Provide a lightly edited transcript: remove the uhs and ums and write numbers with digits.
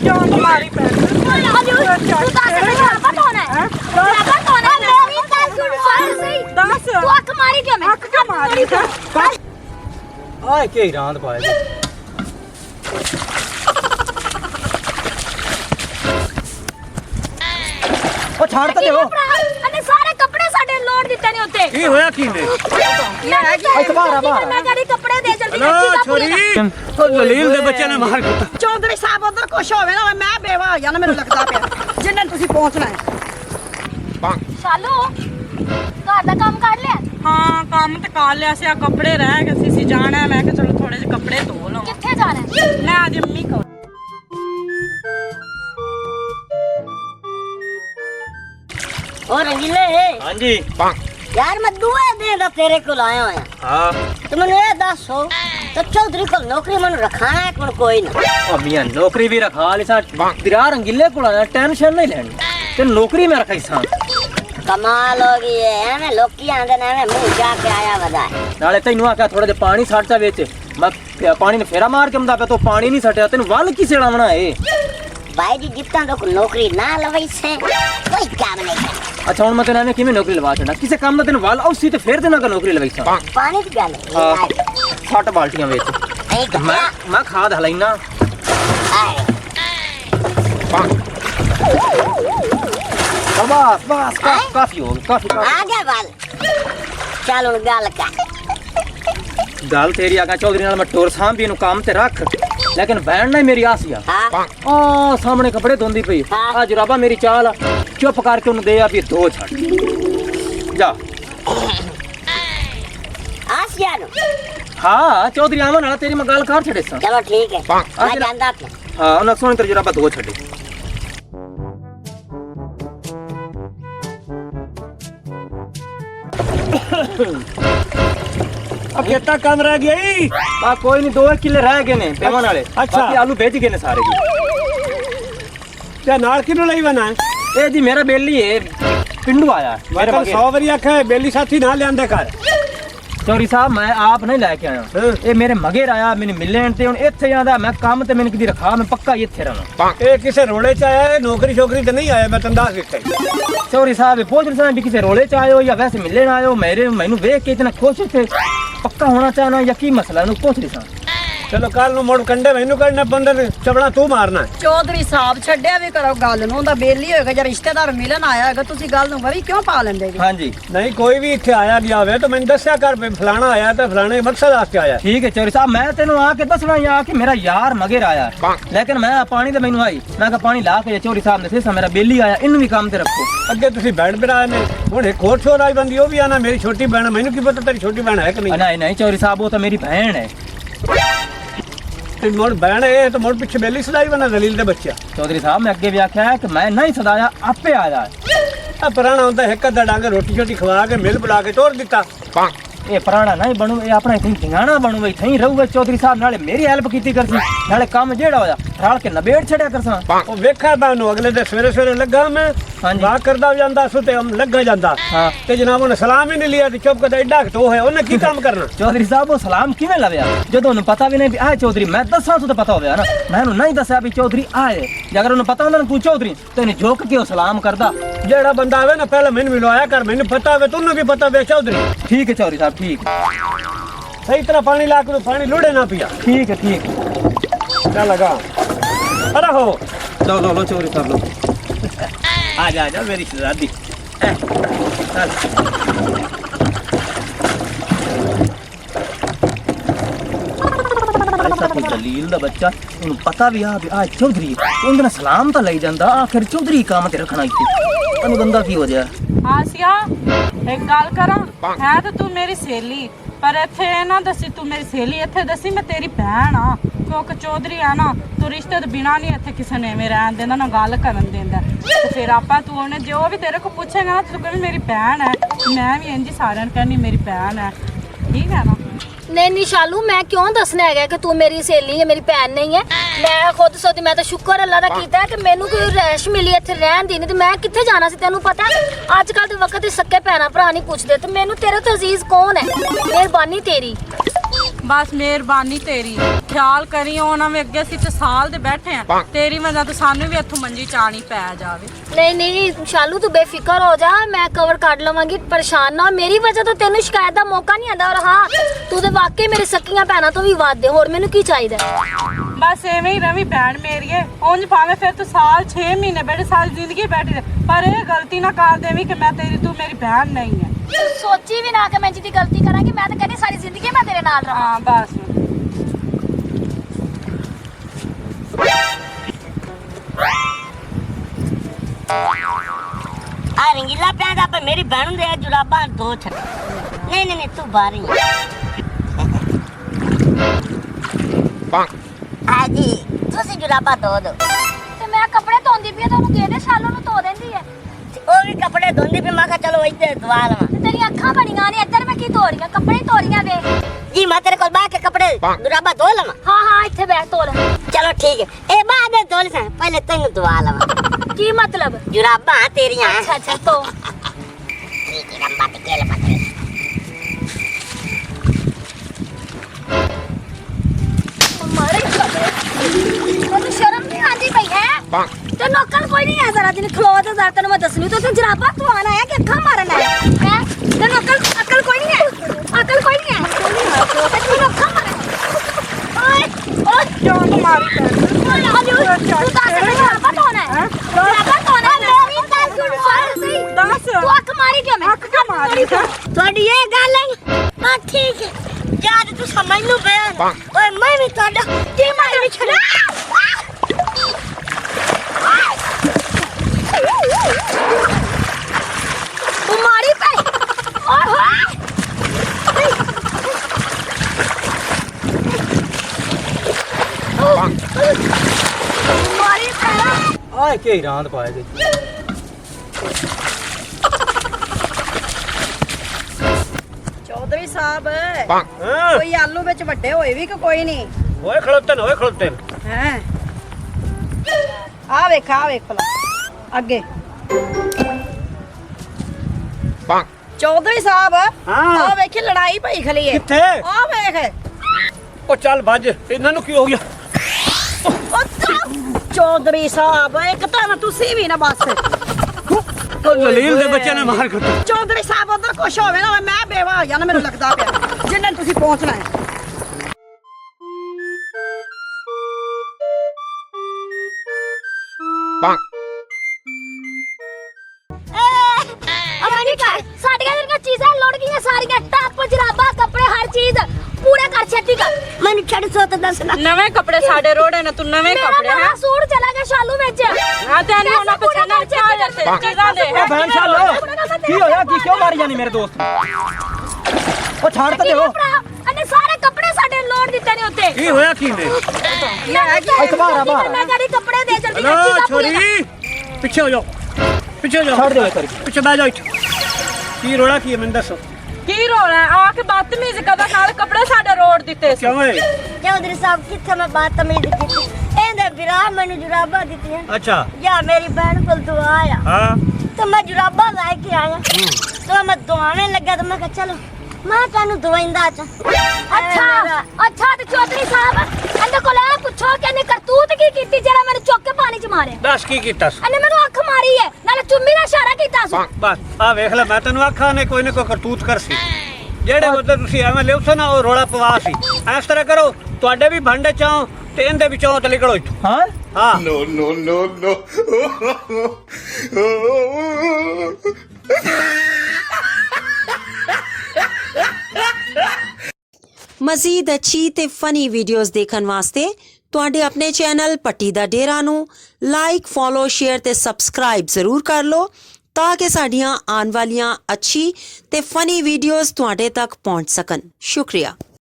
क्यों तुम्हारी पैर आए के रांद पाए ओ छाड़ तो देओ अने सारे कपड़े साडे लोड दिते नहीं होते की होया की ने मैं गाड़ी कपड़े दे जल्दी हेलो छोरी ओ जलील दे बच्चे ने मार दिता चौधरी साहब उधर कुछ होवे ना मैं बेवा या ना मेनू लगदा पिया जिन्ने तुसी पहुंचना है शालू घर दा काम कर लिया हाँ काम तो कर लिया सी कपड़े रह गए सी जाना है मैं चलो थोड़े से कपड़े धो लो किथे जाना है मैं आज अम्मी को और रंगीले हां जी यार मैं दुआ दे दा तेरे को लाया होया हां तो मैंने ये दसो तो चौधरी को नौकरी मन रखाना है कोन कोई ना ओ मियां नौकरी भी रखा ले सा दिरा रंगीले को आया टेंशन नहीं लेनी ते नौकरी में रखाई सा कमाल हो गई है एवें लोकी आंदे ने एवें मुंह जाके आया वदाए नाले तैनू आख्या थोड़ा जे पानी सटता विच मैं पानी ने फेरा मार के आंदा पे तो पानी नहीं सटया तेन वल की सेड़ावना है भाई जी जितना तो नौकरी ना लवई से कोई काम नहीं करना अच्छा हुन मैं तेने किवें नौकरी लवा छड़ा किसे काम में तेन वल औसी ते फिर तेना का नौकरी लवाई सा पानी की गल हां 60 बाल्टियां विच मैं खाद हलाइना बस बस काफी हो काफी आ गया बाल चल उन गल का गल तेरी आगा चौधरी नाल मैं टोर सांभी नु काम ते रख लेकिन बहन ने मेरी आसिया हां ओ सामने कपड़े धोंदी पई आ जुराबा मेरी चाल चुप करके उन दे आ भी दो छड़ जा आसिया नु हां चौधरी आवन वाला तेरी मैं गल कर छड़े सा चलो ठीक है मैं जानदा था हां उन सोनी तेरी जुराबा दो छड़े अब कितना कम रह गया ही? बा कोई नहीं 2 किले रह गए ने पेवन वाले अच्छा। बाकी आलू भेज गए ने सारे जी क्या नाल किनो नहीं बना है? ए जी मेरा बेली है पिंडू आया है, मेरे मैं बगैर। 100 बारी आखा है बेली साथी ना लियांदे कर चौधरी साहब मैं आप नहीं लेके आया हाँ। ये मेरे मगेर आया मैंने मिलने ते हुन इत्थे आंदा मैं काम ते मैंने कदी रखा मैं पक्का इत्थे रहना ए किसे रोड़े च आया है नौकरी छोकरी तो नहीं आया मैं तंदा दिता चौधरी साहब पूछ रहे भी किसी रोले च आए हो या वैसे मिलने आए हो मेरे मैनू देख के इतना खुश थे पक्का होना चाहना या की मसला नु पूछ रही सा चलो कल नु मोड़ कंडे मैनू करना बंदर चबड़ा तू मारना है चौधरी साहब छड्डिया भी करो गल ਨੂੰ ਦਾ ਬੇਲੀ ਹੋਏਗਾ ਜਾਂ ਰਿਸ਼ਤੇਦਾਰ ਮਿਲਣ ਆਇਆ ਹੈਗਾ ਤੁਸੀਂ ਗੱਲ ਨੂੰ ਵਰੀ ਕਿਉਂ ਪਾ ਲੈਂਦੇ ਜੀ हाँ जी नहीं कोई भी इत्थे आया गया होवे तो मैंने दस्या कर भी फलाना आया तो फलाने मकसद वास्ते आया ठीक है चौधरी साहब मैं तेन आके दसना या कि मेरा यार मगेर आया लेकिन मैं पानी तो मैनू आई मैं कहा पानी ला के चौधरी साहब ने सा मेरा बेली आया इन भी काम ते रखो अगे तुसी बैठ बिरा ने हुन एक और छोर आई बंदी ओ भी आना मेरी छोटी बहन मैनू की पता तेरी छोटी बहन है कि नहीं नहीं नहीं चौधरी साहब वो तो मेरी बहन है ते मोड़ बहन है तो मोड़ पीछे बेली सदाई बना दलील दे बच्चा चौधरी साहब मैं अगे भी आख्या है कि मैं नहीं सदाया आपे आया आ पुराना होंदा एक अद्धा डांग रोटी छोटी खवा के मिल बुला के तोड़ दिता ये पुराना नहीं बनू ये अपना इथी ठिकाना बनू इथी रहूगा चौधरी साहब नाले मेरी हेल्प कीती करसी नाले काम जेड़ा होया राल के नबेड़ छड़या करसा ओ वेखा बानू अगले दे सवेरे सवेरे लगा मैं हाँ जी। वाह करदा ਜਾਂਦਾ सुते हम लगा ਜਾਂਦਾ हाँ। ते जनाब ने सलाम ही नहीं लिया ते चुप कर एडा तो है ओने की काम करना चौधरी साहब वो सलाम किवें लवया जदों उन्हें पता भी नहीं भी आए चौधरी मैं दसा तो पता होया ना मैं उन्हें नहीं दसया भी चौधरी आए जे अगर उन्हें पता होंदा ना तू चौधरी तो इन्हें झुक के सलाम करदा जेड़ा बंदा आवे ना पहले मैंने मिलवाया कर मैंने पता है तन्नू भी पता वे चौधरी ठीक है चौधरी साहब ठीक सही तरह पानी ला के पानी लुड़े ना पिया ठीक है ठीक क्या लगा अरे हो लो लो लो चौधरी साहब लो आ जा मेरी शहजादी चल दलील दा बच्चा उन पता भी आ चौधरी उनका सलाम तो लई जांदा आखिर चौधरी काम ते रखना इत्थे तनु बंदा की वजह आसिया एक गल करा है तो तू मेरी सहेली पर इत्थे ना दसी तू मेरी सहेली इत्थे दसी मैं तेरी भैन आ क्योंकि चौधरी है ना तू रिश्ते तो बिना नहीं इत्थे किसी ने में रहन देना ना गल करन देंदा तो फिर आपा तू उन्हें जो भी तेरे को पूछेगा ना तू कभी मेरी भैन है मैं भी इंज सारे कहनी मेरी भैन है ठीक है ना नहीं नहीं शालू मैं क्यों दसना है कि तू मेरी सहेली है मेरी भैन नहीं है मैं खुद सोची मैं तो शुक्र अल्लाह दा कीता है कि मैनू कोई रैश मिली इत्थे रहन दी नहीं ते मैं कित्थे जाना सी तेनू पता है अजकल दे वक्त सके भैना भरा नहीं पूछदे ते मैनू तेरे तो अजीज कौन है मेहरबानी तेरी ਬਸ ਮਿਹਰਬਾਨੀ ਤੇਰੀ ਖਿਆਲ ਕਰੀ ਉਹਨਾਂ ਵੀ ਅੱਗੇ ਅਸੀਂ ਤੇ ਸਾਲ ਦੇ ਬੈਠੇ ਆ ਤੇਰੀ ਵਜ੍ਹਾ ਤੋਂ ਸਾਨੂੰ ਵੀ ਇੱਥੋਂ ਮੰਜੀ ਚਾਣੀ ਪੈ ਜਾਵੇ ਨਹੀਂ ਨਹੀਂ ਸ਼ਾਲੂ ਤੂੰ ਬੇਫਿਕਰ ਹੋ ਜਾ ਮੈਂ ਕਵਰ ਕੱਢ ਲਵਾਂਗੀ ਪਰੇਸ਼ਾਨ ਨਾ ਹੋ। ਮੇਰੀ ਵਜ੍ਹਾ ਤੋਂ ਤੈਨੂੰ ਸ਼ਿਕਾਇਤ ਦਾ ਮੌਕਾ ਨਹੀਂ ਆਂਦਾ ਔਰ ਹਾਂ ਤੂੰ ਤੇ ਵਾਕਈ ਮੇਰੇ ਸਕੀਆਂ ਭੈਣਾਂ ਤੋਂ ਵੀ ਵੱਧ ਹੈ ਹੋਰ ਮੈਨੂੰ ਕੀ ਚਾਹੀਦਾ ਬਸ ਐਵੇਂ ਹੀ ਰਵੀ ਭੈਣ ਮੇਰੀਏ ਉਂਝ ਭਾਵੇਂ ਫਿਰ ਤੂੰ ਸਾਲ 6 ਮਹੀਨੇ ਬੈਠੇ ਸਾਰੀ ਜ਼ਿੰਦਗੀ ਬੈਠੀ ਰਹੇ ਪਰ ਇਹ ਗਲਤੀ ਨਾ ਕਰ ਦੇਵੀਂ ਕਿ ਮੈਂ ਤੂੰ ਮੇਰੀ ਭੈਣ ਨਹੀਂ ਹੈ ਸੋਚੀ ਵੀ ਨਾ ਕਿ ਮੈਂ ਜਿੱਦੀ ਗਲਤੀ ਕਰਾਂਗੀ ਮੈਂ ਤਾਂ ਕਹਿੰਦੀ ਸਾਰੀ ਜ਼ਿੰਦਗੀ ਮੈਂ ਤੇਰੇ ਨਾਲ ਰਹਾਂ ਹਾਂ ਬਸ आ रंगीला पैंट आप मेरी बहन दे जुराबा दो छट नहीं नहीं नहीं तू बारी हाजी तुसी जुराबा दो ਤੇ ਮੈਂ ਕੱਪੜੇ ਧੋਂਦੀ ਪਈ ਤੁਹਾਨੂੰ ਦੇ ਦੇ ਸ਼ਾਲੂ ਨੂੰ ਧੋ ਦਿੰਦੀ ਹੈ ओ भी कपड़े धोंदी भी मैं चलो इधर धुआ लवा ਤੇ ਤੇਰੀਆਂ ਅੱਖਾਂ ਬਣੀਆਂ ਨੇ ਇੱਧਰ ਮੈਂ ਕੀ ਧੋ ਰਹੀ ਹਾਂ ਕੱਪੜੇ ਹੀ ਧੋ ਰਹੀ ਹਾਂ ਵੇ जी मैं तेरे को बा के कपड़े जुराबा धो लवा ਹਾਂ ਹਾਂ ਇੱਥੇ ਬੈਠ ਧੋ ਲੈ चलो ठीक है ए बाद में धो ले पहले तेन धुआ लवा ਕੀ ਮਤਲਬ जुराबा तेरियां ਅੱਛਾ ਅੱਛਾ ਧੋ ठीक है लंबा टिकेल पत्रे ਮਾਰੇ ਤੈਨੂੰ ਸ਼ਰਮ ਨਹੀਂ ਆਉਂਦੀ ਪਈ ਹੈ ਤੇ ਨੌਕਰ ਕੋਈ ਨਹੀਂ ਹੈ ਜ਼ਰਾ ਦਿਨ ਖਲੋ ਤੇ ਜ਼ਰਾ ਤੈਨੂੰ ਮੈਂ ਦੱਸਣੀ ਤੂੰ ਜਰਾਬਾ ਧਵਾਣ ਆਇਆ ਕਿ ਅੱਖਾਂ ਮਾਰਨ ਆਇਆ ਹੈ ਤੈਨੂੰ ਅਕਲ ਕੋਈ ਨਹੀਂ ਹੈ ਅਕਲ ਕੋਈ ਨਹੀਂ ਹੈ ਤੈਨੂੰ ਅੱਖਾਂ ਮਾਰਨ ਓਏ ਕਿਉਂ ਮਾਰੀ ਭੈਣ ਤੂੰ ਦੱਸ ਜਰਾਬਾ ਧੋਣਾ ਹੈ ਜਰਾਬਾ ਧੋਣਾ ਹੈ ਮੇਰੀ ਗੱਲ ਸੁਣ ਸਹੀ ਦੱਸ ਤੂੰ ਅੱਖ ਮਾਰੀ ਕਿਉਂ ਮੈਂ ਅੱਖ ਕਿਉਂ ਮਾਰੀ थोड़ी ये गल है हां ठीक है याद तू समझ लो बहन ओए मैं भी तोड़ा की मार भी छड़ा ਤੂੰ ਮਾਰੀ ਪਈ ਓਏ ਹੋਏ ਮਾਰੀ ਪਈ ਆਏ ਕੀ ਰਾਂਦ ਪਾਏ ਗਏ ਚੌਧਰੀ ਸਾਹਿਬ ਹਾਂ ਕੋਈ ਆਲੂ ਵਿੱਚ ਵੱਡੇ ਹੋਏ ਵੀ ਕਿ ਕੋਈ ਨਹੀਂ ਓਏ ਖਲੋਤੇ ਹੈ ਆ ਵੇਖ ਭਲਾ ਅੱਗੇ ਚੌਧਰੀ ਸਾਹਿਬ ਹਾਂ। ਆ ਵੇਖੀ ਲੜਾਈ ਪਈ ਖਲੀ ਏ ਕਿੱਥੇ ਆ ਵੇਖ ਉਹ ਚੱਲ ਭੱਜ ਇਹਨਾਂ ਨੂੰ ਕੀ ਹੋ ਗਿਆ ਚੌਧਰੀ ਸਾਹਿਬ ਇੱਕ ਤਾਂ ਤੁਸੀਂ ਵੀ ਨਾ ਬਸ ਉਹ ਜਲੀਲ ਦੇ ਬੱਚਿਆਂ ਨੇ ਮਾਰ ਦਿੱਤਾ ਚੌਧਰੀ ਸਾਹਿਬ ਉਧਰ ਕੁਛ ਹੋਵੇ ਨਾ ਮੈਂ ਬੇਵਾ ਹੋ ਜਾਣਾ ਮੈਨੂੰ ਲੱਗਦਾ ਪਿਆ ਜਿੰਨੇ ਤੁਸੀਂ ਪਹੁੰਚਣਾ ਹੈ अपनी कर साड़ियां तेरी चीजें लुट गईਆਂ ਸਾਰੀਆਂ ਟੱਪ ਜਰਾਬਾ ਕੱਪੜੇ ਹਰ ਚੀਜ਼ ਪੂਰਾ ਕਰ ਛੇਤੀ ਕਰ मैंने छड़ सो तो दसना ਨਵੇਂ ਕੱਪੜੇ ਸਾਡੇ ਰੋੜੇ ਨੇ ਤੂੰ ਨਵੇਂ ਕੱਪੜੇ ਮੇਰਾ ਹੈ ਸੂਟ ਚਲਾ ਗਿਆ ਸ਼ਾਲੂ ਵਿੱਚ ਹਾਂ ਤੇ ਨਹੀਂ ਉਹਨਾਂ ਪਛਾਣਨ ਚਾਹ ਜਾਂਦੇ ਚੀਜ਼ਾਂ ਦੇ ਓ ਭੈਣ ਛੱਲ ਕੀ ਹੋਇਆ ਕੀ ਕਿਉਂ ਮਾਰੀ ਜਾਨੀ ਮੇਰੇ ਦੋਸਤ ਨੂੰ? ਉਹ ਛੱਡ ਤਾਂ ਦਿਓ ਅਨੇ ਸਾਰੇ ਕੱਪੜੇ ਸਾਡੇ ਲੋਡ ਦਿੱਤੇ ਨੇ ਉੱਤੇ ਕੀ ਹੋਇਆ ਕੀ ਨੇ ਇੱਥੇ ਬਾਹਰ ਆ, ਬਾਹਰ ਆ। ਮੈਂ ਗਾੜੀ ਕੱਪੜੇ ਦੇ ਜਲਦੀ ਹਲੋ ਚੀਜ਼ਾਂ ਪੂਰੀਆਂ ਛੋਰੀ ਪਿੱਛੇ ਹੋ ਜਾਓ ਛੱਡ ਦਿਓ ਇੱਕ ਵਾਰੀ ਪਿੱਛੇ ਬਹਿ ਜਾਓ ਇੱਥੇ ਕੀ ਰੋਲਾ ਕੀ ਹੈ ਮੈਨੂੰ ਦੱਸੋ ਕੀ ਰੋਣਾ ਆ ਕੇ ਬਦਤਮੀਜ਼ ਕਦਾ ਨਾਲ ਕੱਪੜੇ ਸਾਡੇ ਰੋੜ ਦਿੱਤੇ ਸੀ ਕਿਉਂ ਏ चौधरी साहब किथे मैं बात तमीज की एंदे विराह मैंने जुराबा दी है ਅੱਛਾ या मेरी बहन को दुआ आया ਹਾਂ तो मैं जुराबा लेके आया तो मैं दुआने लगा तो मैं कहा चलो मैं तेन दुआइंदा ਅੱਛਾ ਤੇ ਚੌਧਰੀ ਸਾਹਿਬ ਇਹਦੇ ਕੋਲ ਆ ਪੁੱਛੋ ਕਿ ਇਹਨੇ ਕਰਤੂਤ ਕੀ ਕੀਤੀ ਜਿਹੜਾ ਮੈਨੂੰ ਚੁੱਕ ਕੇ ਪਾਣੀ 'ਚ ਮਾਰਿਆ ਦੱਸ ਕੀ ਕੀਤਾ ਸੀ ਇਹਨੇ ਮੈਨੂੰ ਅੱਖ ਮਾਰੀ ਹੈ ਨਾਲੇ ਚੁੰਮੀ ਦਾ ਇਸ਼ਾਰਾ ਕੀਤਾ ਸੀ ਬਸ ਆ ਵੇਖ ਲੈ ਮੈਂ ਤੈਨੂੰ ਆਖਾਂ ਨੇ ਕੋਈ ਨਾ ਕੋਈ ਕਰਤੂਤ ਕਰ ਸੀ ਜਿਹੜੇ ਮਤਲਬ ਤੁਸੀਂ ਐਵੇਂ ਲਿਓ ਨਾ ਉਹ ਰੋਲਾ ਪਵਾ ਸੀ ਇਸ ਤਰ੍ਹਾਂ ਕਰੋ ਤੁਹਾਡੇ ਵੀ ਭਾਂਡੇ ਚਾਂ ਤੇ ਇਹਦੇ ਵਿੱਚੋਂ ਤੇ ਨਿਕਲੋ ਇੱਥੋਂ ਹਾਂ ਹਾਂ ਮਜ਼ੀਦ ਅੱਛੀ ਤੇ ਫਨੀ ਵੀਡੀਓਜ਼ ਦੇਖਣ ਵਾਸਤੇ ਤੁਹਾਡੇ ਆਪਣੇ ਚੈਨਲ ਪੱਟੀ ਦਾ ਡੇਰਾ ਨੂੰ ਲਾਈਕ ਫੋਲੋ ਸ਼ੇਅਰ ਤੇ ਸਬਸਕ੍ਰਾਈਬ ਜ਼ਰੂਰ ਕਰ ਲਓ ਤਾਂ ਕਿ ਸਾਡੀਆਂ ਆਉਣ ਵਾਲੀਆਂ ਅੱਛੀ ਤੇ ਫਨੀ ਵੀਡੀਓਜ਼ ਤੁਹਾਡੇ ਤੱਕ ਪਹੁੰਚ ਸਕਣ ਸ਼ੁਕਰੀਆ।